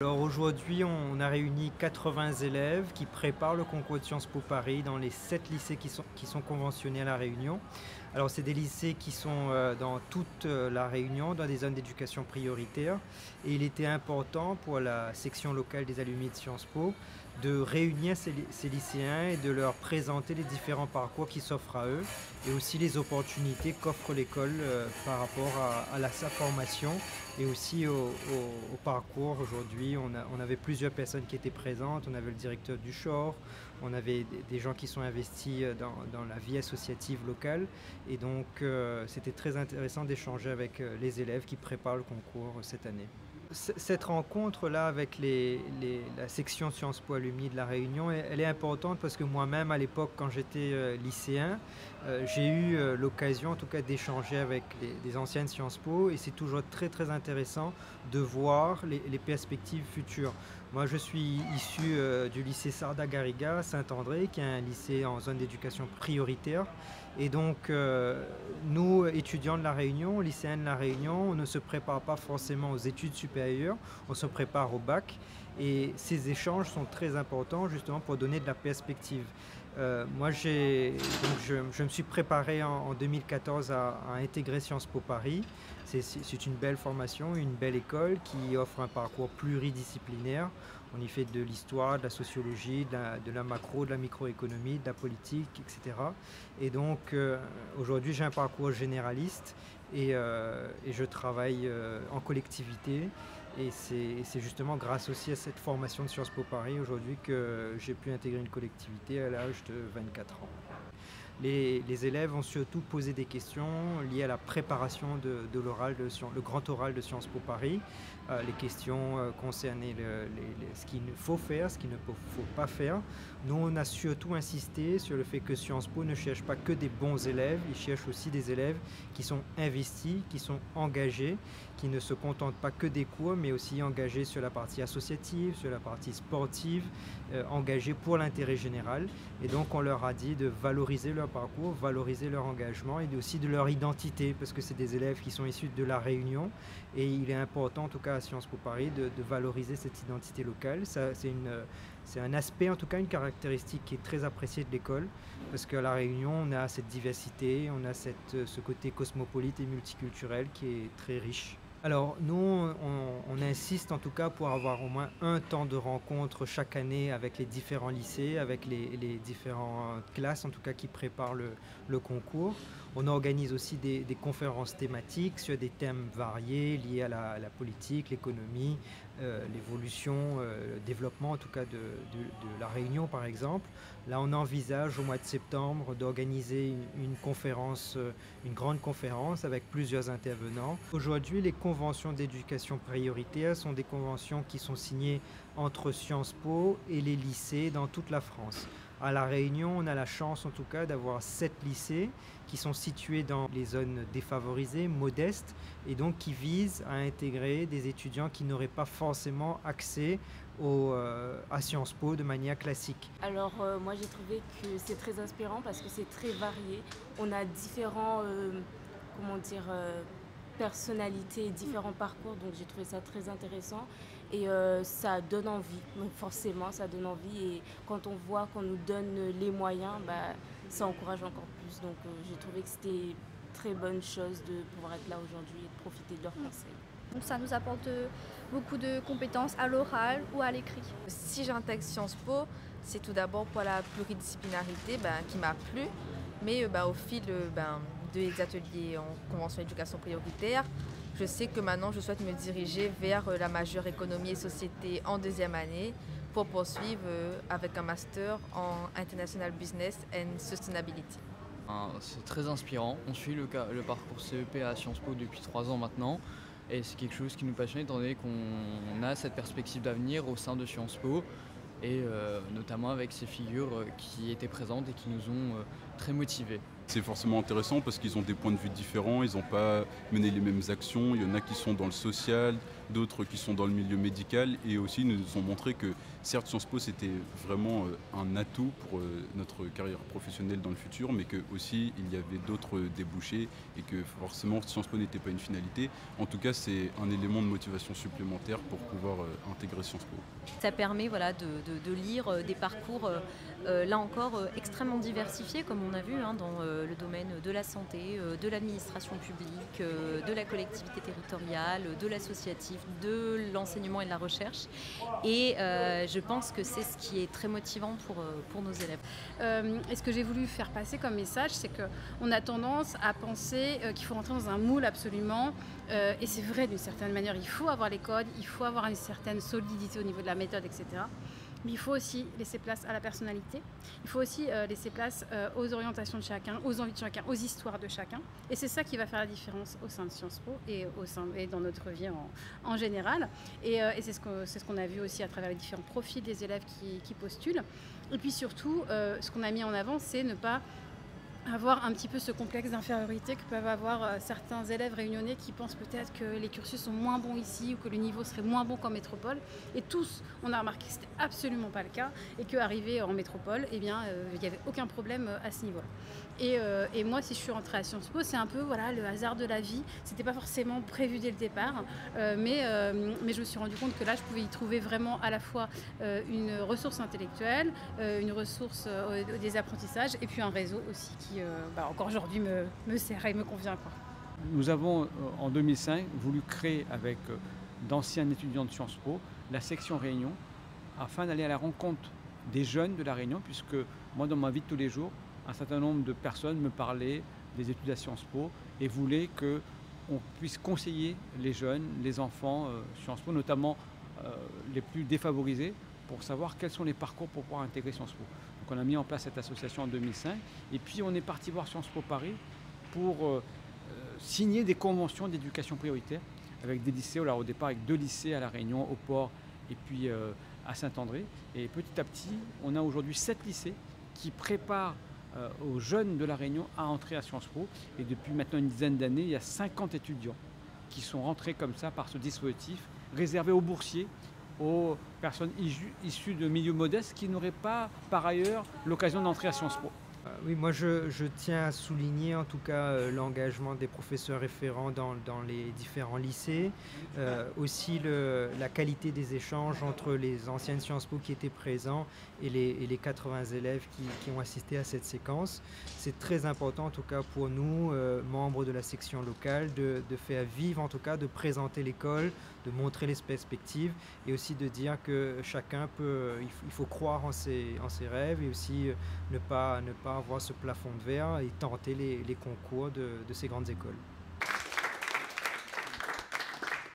Alors aujourd'hui, on a réuni 80 élèves qui préparent le concours de Sciences Po Paris dans les 7 lycées qui sont conventionnés à La Réunion. Alors c'est des lycées qui sont dans toute La Réunion, dans des zones d'éducation prioritaire. Et il était important pour la section locale des alumni de Sciences Po de réunir ces lycéens et de leur présenter les différents parcours qui s'offrent à eux et aussi les opportunités qu'offre l'école par rapport à sa formation et aussi au parcours. Aujourd'hui, on avait plusieurs personnes qui étaient présentes. On avait le directeur du CHOR, on avait des gens qui sont investis dans la vie associative locale. Et donc, c'était très intéressant d'échanger avec les élèves qui préparent le concours cette année. Cette rencontre-là avec la section Sciences Po Alumni de La Réunion, elle est importante parce que moi-même, à l'époque, quand j'étais lycéen, j'ai eu l'occasion en tout cas d'échanger avec des anciennes Sciences Po et c'est toujours très très intéressant de voir les perspectives futures. Moi je suis issu du lycée Sarda Garriga Saint-André qui est un lycée en zone d'éducation prioritaire et donc nous étudiants de La Réunion, lycéens de La Réunion, on ne se prépare pas forcément aux études supérieures, on se prépare au bac et ces échanges sont très importants justement pour donner de la perspective. Moi, je me suis préparé en 2014 à intégrer Sciences Po Paris. C'est une belle formation, une belle école qui offre un parcours pluridisciplinaire. On y fait de l'histoire, de la sociologie, de la macro, de la microéconomie, de la politique, etc. Et donc, aujourd'hui, j'ai un parcours généraliste et je travaille en collectivité. Et c'est justement grâce aussi à cette formation de Sciences Po Paris aujourd'hui que j'ai pu intégrer une collectivité à l'âge de 24 ans. Les élèves ont surtout posé des questions liées à la préparation de l'oral, le grand oral de Sciences Po Paris. Les questions concernaient ce qu'il faut faire, ce qu'il ne faut pas faire. Nous, on a surtout insisté sur le fait que Sciences Po ne cherche pas que des bons élèves, il cherche aussi des élèves qui sont investis, qui sont engagés, qui ne se contentent pas que des cours, mais aussi engagés sur la partie associative, sur la partie sportive, engagés pour l'intérêt général. Et donc, on leur a dit de valoriser leur parcours, valoriser leur engagement et aussi de leur identité, parce que c'est des élèves qui sont issus de La Réunion et il est important, en tout cas à Sciences Po Paris, de valoriser cette identité locale. C'est un aspect, en tout cas une caractéristique qui est très appréciée de l'école, parce qu'à La Réunion, on a cette diversité, on a ce côté cosmopolite et multiculturel qui est très riche. Alors nous, on insiste en tout cas pour avoir au moins un temps de rencontre chaque année avec les différents lycées, avec les différentes classes en tout cas qui préparent le concours. On organise aussi des conférences thématiques sur des thèmes variés liés à la politique, l'économie, l'évolution, le développement en tout cas de La Réunion par exemple. Là on envisage au mois de septembre d'organiser une conférence, une grande conférence avec plusieurs intervenants. Aujourd'hui les conventions d'éducation prioritaire sont des conventions qui sont signées entre Sciences Po et les lycées dans toute la France. À La Réunion, on a la chance en tout cas d'avoir 7 lycées qui sont situés dans les zones défavorisées, modestes, et donc qui visent à intégrer des étudiants qui n'auraient pas forcément accès à Sciences Po de manière classique. Alors moi j'ai trouvé que c'est très inspirant parce que c'est très varié. On a différents comment dire, personnalités, différents parcours, donc j'ai trouvé ça très intéressant et ça donne envie, donc forcément ça donne envie et quand on voit qu'on nous donne les moyens, bah, ça encourage encore plus. Donc j'ai trouvé que c'était une très bonne chose de pouvoir être là aujourd'hui et de profiter de leurs conseils. Donc ça nous apporte beaucoup de compétences à l'oral ou à l'écrit. Si j'intègre Sciences Po, c'est tout d'abord pour la pluridisciplinarité qui m'a plu, mais au fil des ateliers en convention éducation prioritaire, je sais que maintenant je souhaite me diriger vers la majeure économie et société en deuxième année pour poursuivre avec un master en International Business and Sustainability. C'est très inspirant. On suit le parcours CEP à Sciences Po depuis 3 ans maintenant. Et c'est quelque chose qui nous passionne étant donné qu'on a cette perspective d'avenir au sein de Sciences Po et notamment avec ces figures qui étaient présentes et qui nous ont très motivés. C'est forcément intéressant parce qu'ils ont des points de vue différents, ils n'ont pas mené les mêmes actions, il y en a qui sont dans le social, d'autres qui sont dans le milieu médical et aussi nous ont montré que certes Sciences Po c'était vraiment un atout pour notre carrière professionnelle dans le futur, mais que aussi il y avait d'autres débouchés et que forcément Sciences Po n'était pas une finalité. En tout cas, c'est un élément de motivation supplémentaire pour pouvoir intégrer Sciences Po. Ça permet voilà, de lire des parcours, là encore, extrêmement diversifiés, comme on a vu dans le domaine de la santé, de l'administration publique, de la collectivité territoriale, de l'associatif, de l'enseignement et de la recherche. Et je pense que c'est ce qui est très motivant pour nos élèves. Et ce que j'ai voulu faire passer comme message, c'est qu'on a tendance à penser qu'il faut rentrer dans un moule absolument. Et c'est vrai d'une certaine manière, il faut avoir les codes, il faut avoir une certaine solidité au niveau de la méthode, etc. Mais il faut aussi laisser place à la personnalité. Il faut aussi laisser place aux orientations de chacun, aux envies de chacun, aux histoires de chacun. Et c'est ça qui va faire la différence au sein de Sciences Po et dans notre vie en général. Et c'est ce qu'on a vu aussi à travers les différents profils des élèves qui postulent. Et puis surtout, ce qu'on a mis en avant, c'est ne pas avoir un petit peu ce complexe d'infériorité que peuvent avoir certains élèves réunionnais qui pensent peut-être que les cursus sont moins bons ici ou que le niveau serait moins bon qu'en métropole. Et tous, on a remarqué que ce n'était absolument pas le cas et qu'arrivé en métropole, eh bien, il n'y avait aucun problème à ce niveau-là. Et moi, si je suis rentrée à Sciences Po, c'est un peu voilà, le hasard de la vie. Ce n'était pas forcément prévu dès le départ, mais je me suis rendu compte que là, je pouvais y trouver vraiment à la fois une ressource intellectuelle, une ressource des apprentissages et puis un réseau aussi qui, encore aujourd'hui, me sert et me convient, quoi. Nous avons, en 2005, voulu créer avec d'anciens étudiants de Sciences Po la section Réunion afin d'aller à la rencontre des jeunes de la Réunion, puisque moi, dans ma vie de tous les jours, un certain nombre de personnes me parlaient des études à Sciences Po et voulaient qu'on puisse conseiller les jeunes, les enfants Sciences Po, notamment les plus défavorisés, pour savoir quels sont les parcours pour pouvoir intégrer Sciences Po. Donc on a mis en place cette association en 2005 et puis on est parti voir Sciences Po Paris pour signer des conventions d'éducation prioritaire avec des lycées. Alors au départ avec 2 lycées à La Réunion, au Port et puis à Saint-André. Et petit à petit, on a aujourd'hui 7 lycées qui préparent aux jeunes de La Réunion à entrer à Sciences Po. Et depuis maintenant une dizaine d'années, il y a 50 étudiants qui sont rentrés comme ça par ce dispositif réservé aux boursiers, aux personnes issues de milieux modestes qui n'auraient pas par ailleurs l'occasion d'entrer à Sciences Po. Oui, moi je tiens à souligner en tout cas l'engagement des professeurs référents dans les différents lycées, aussi la qualité des échanges entre les anciennes Sciences Po qui étaient présents et les 80 élèves qui ont assisté à cette séquence. C'est très important en tout cas pour nous, membres de la section locale, de faire vivre en tout cas, de présenter l'école, de montrer les perspectives et aussi de dire que chacun il faut croire en ses rêves et aussi ne pas avoir ce plafond de verre et tenter les concours de ces grandes écoles.